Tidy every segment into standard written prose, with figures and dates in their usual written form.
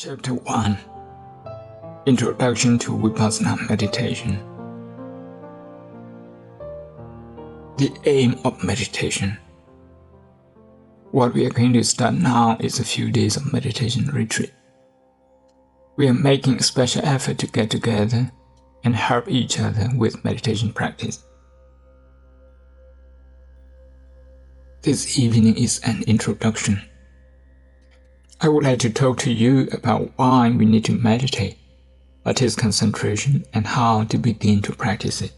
Chapter 1 Introduction to Vipassana Meditation. The aim of meditation. What we are going to start now is a few days of meditation retreat. We are making a special effort to get together and help each other with meditation practice. This evening is an introduction. I would like to talk to you about why we need to meditate, what is concentration, and how to begin to practice it.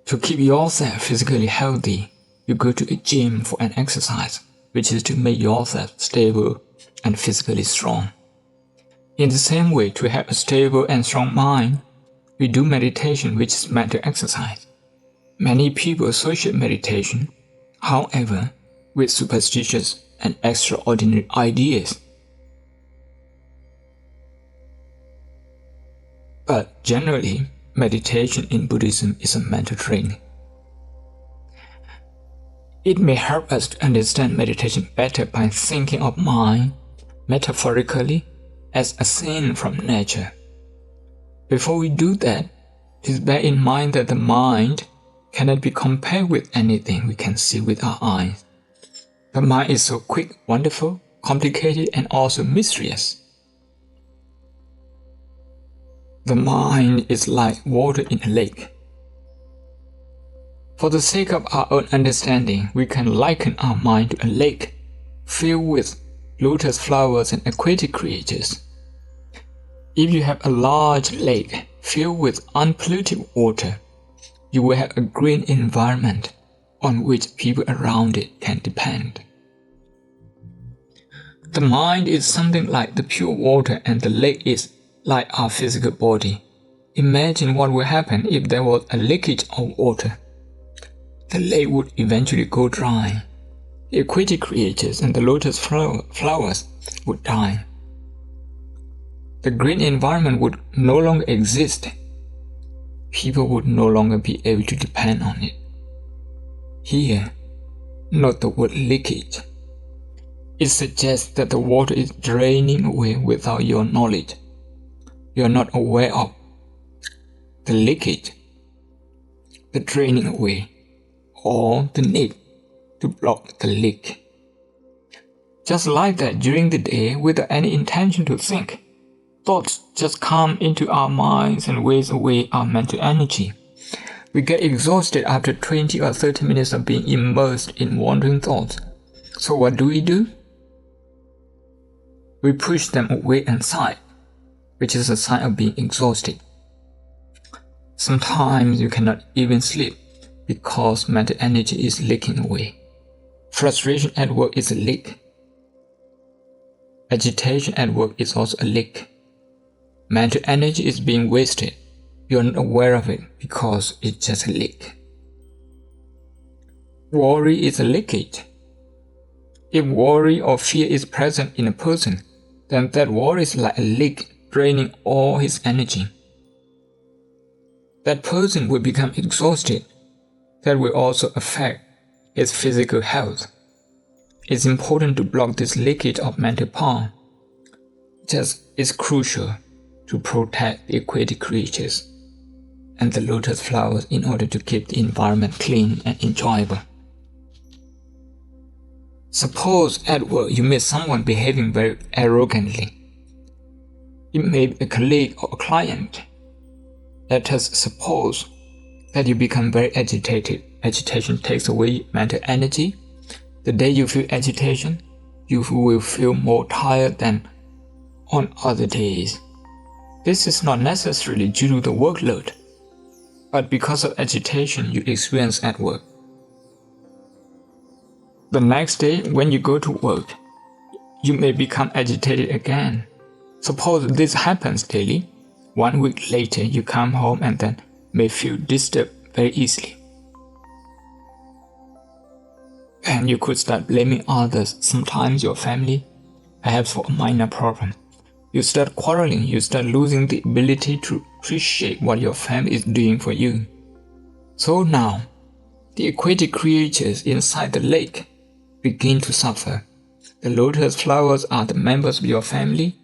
To keep yourself physically healthy, you go to a gym for an exercise, which is to make yourself stable and physically strong. In the same way, to have a stable and strong mind, we do meditation, which is mental exercise. Many people associate meditation, however, with superstitious and extraordinary ideas. But generally, meditation in Buddhism is a mental training. It may help us to understand meditation better by thinking of mind, metaphorically, as a scene from nature. Before we do that, please bear in mind that the mind cannot be compared with anything we can see with our eyes. The mind is so quick, wonderful, complicated, and also mysterious. The mind is like water in a lake. For the sake of our own understanding, we can liken our mind to a lake filled with lotus flowers and aquatic creatures. If you have a large lake filled with unpolluted water, you will have a green environment on which people around it can depend. The mind is something like the pure water and the lake is like our physical body. Imagine what would happen if there was a leakage of water. The lake would eventually go dry. The aquatic creatures and the lotus flowers would die. The green environment would no longer exist. People would no longer be able to depend on it. Here, note the word leakage. It suggests that the water is draining away without your knowledge. You are not aware of the leakage, the draining away, or the need to block the leak. Just like that, during the day, without any intention to think, thoughts just come into our minds and waste away our mental energy. We get exhausted after 20 or 30 minutes of being immersed in wandering thoughts. So what do? We push them away and sigh, which is a sign of being exhausted. Sometimes you cannot even sleep because mental energy is leaking away. Frustration at work is a leak. Agitation at work is also a leak. Mental energy is being wasted. You are not aware of it because it's just a leak. Worry is a leakage. If worry or fear is present in a person, then that worry is like a leak draining all his energy. That person will become exhausted. That will also affect his physical health. It's important to block this leakage of mental power. Just is crucial to protect the aquatic creatures and the lotus flowers in order to keep the environment clean and enjoyable. Suppose at work you meet someone behaving very arrogantly. It may be a colleague or a client. Let us suppose that you become very agitated. Agitation takes away mental energy. The day you feel agitation, you will feel more tired than on other days. This is not necessarily due to the workload, but because of agitation you experience at work. The next day, when you go to work, you may become agitated again. Suppose this happens daily. 1 week later, you come home and then may feel disturbed very easily. And you could start blaming others, sometimes your family, perhaps for a minor problem. You start quarreling, you start losing the ability to appreciate what your family is doing for you. So now, the aquatic creatures inside the lake begin to suffer. the lotus flowers are the members of your family.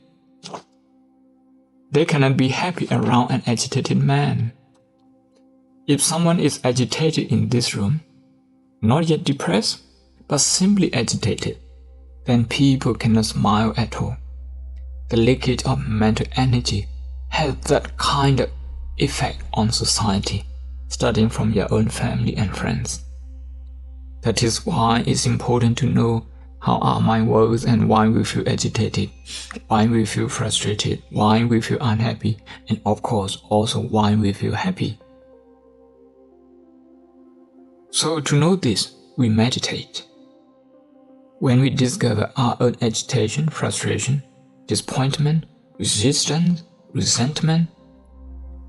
They cannot be happy around an agitated man. If someone is agitated in this room, not yet depressed, but simply agitated, then people cannot smile at all. The leakage of mental energy has that kind of effect on society, starting from your own family and friends. That is why it's important to know how our mind works and why we feel agitated, why we feel frustrated, why we feel unhappy, and of course also why we feel happy. So to know this, we meditate. When we discover our own agitation, frustration, disappointment, resistance, resentment,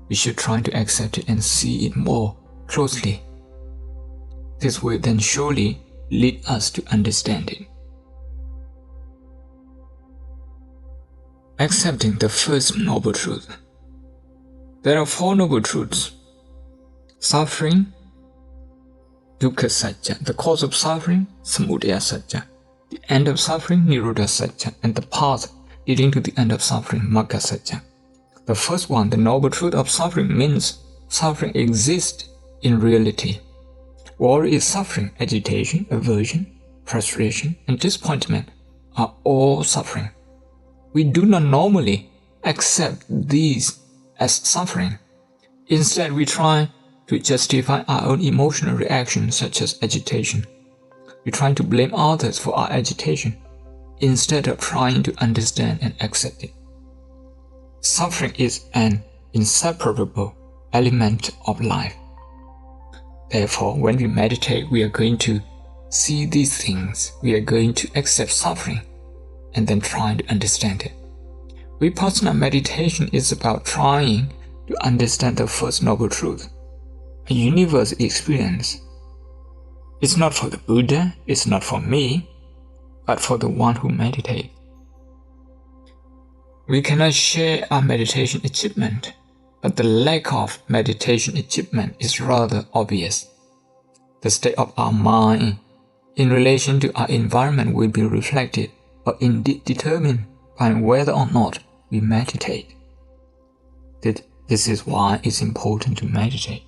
we should try to accept it and see it more closely. This will then surely lead us to understand it. Accepting the first noble truth. There are 4 noble truths. Suffering, dukkha satya, the cause of suffering, samudaya satya, the end of suffering, nirodha satya, and the path leading to the end of suffering, magga satya. The first one, the noble truth of suffering, means suffering exists in reality. War is suffering, agitation, aversion, frustration, and disappointment are all suffering. We do not normally accept these as suffering. Instead, we try to justify our own emotional reactions such as agitation. We try to blame others for our agitation instead of trying to understand and accept it. Suffering is an inseparable element of life. Therefore, when we meditate, we are going to see these things. We are going to accept suffering and then try to understand it. Vipassana meditation is about trying to understand the first noble truth, a universal experience. It's not for the Buddha, it's not for me, but for the one who meditates. We cannot share our meditation achievement, but the lack of meditation achievement is rather obvious. The state of our mind in relation to our environment will be reflected or indeed determined by whether or not we meditate. This is why it's important to meditate.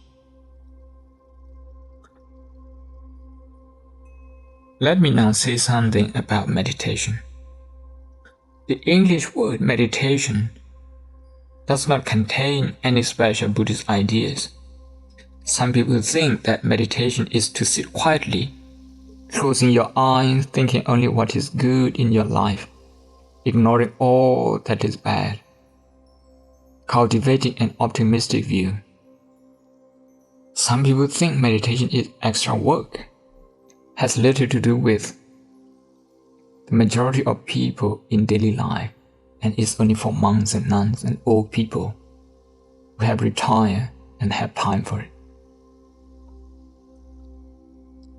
Let me now say something about meditation. The English word meditation does not contain any special Buddhist ideas. Some people think that meditation is to sit quietly, closing your eyes, thinking only what is good in your life, ignoring all that is bad, cultivating an optimistic view. Some people think meditation is extra work, has little to do with the majority of people in daily life, and is only for monks and nuns and old people who have retired and have time for it.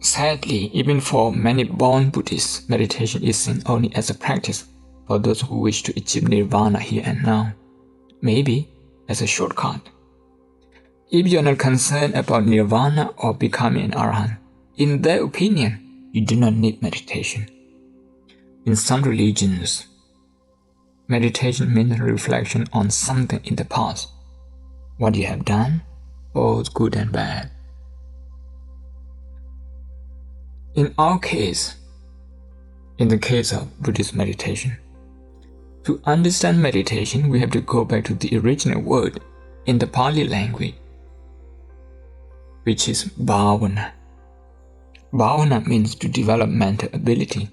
Sadly, even for many born Buddhists, meditation is seen only as a practice for those who wish to achieve nirvana here and now, maybe as a shortcut. If you are not concerned about nirvana or becoming an arahant, in their opinion, you do not need meditation. In some religions, meditation means reflection on something in the past, what you have done, both good and bad. In our case, in the case of Buddhist meditation, to understand meditation, we have to go back to the original word in the Pali language, which is bhavana. Bhavana means to develop mental ability.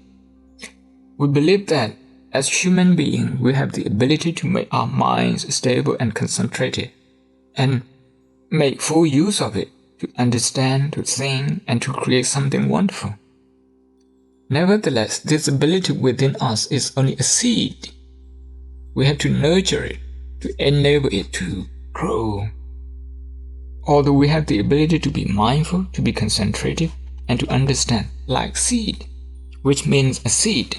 We believe that as human beings, we have the ability to make our minds stable and concentrated, and make full use of it to understand, to think, and to create something wonderful. Nevertheless, this ability within us is only a seed. We have to nurture it, to enable it to grow. Although we have the ability to be mindful, to be concentrated, and to understand, like seed, which means a seed,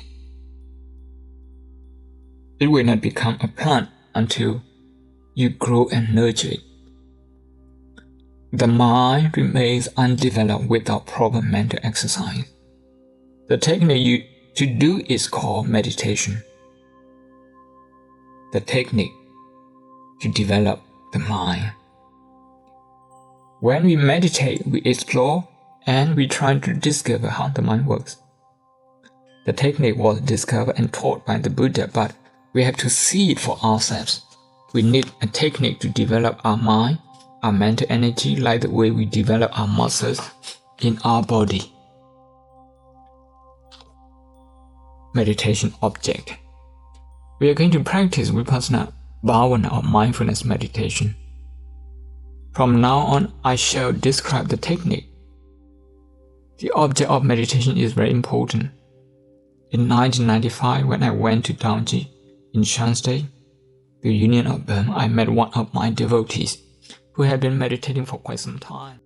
it will not become a plant until you grow and nurture it. The mind remains undeveloped without proper mental exercise. The technique you to do is called meditation. The technique to develop the mind. When we meditate, we explore and we try to discover how the mind works. The technique was discovered and taught by the Buddha, but we have to see it for ourselves. We need a technique to develop our mind, our mental energy, like the way we develop our muscles in our body. Meditation object. We are going to practice Vipassana Bhavana or mindfulness meditation. From now on, I shall describe the technique. The object of meditation is very important. In 1995, when I went to Dangji in Shan State, the Union of Burma, I met one of my devotees who had been meditating for quite some time.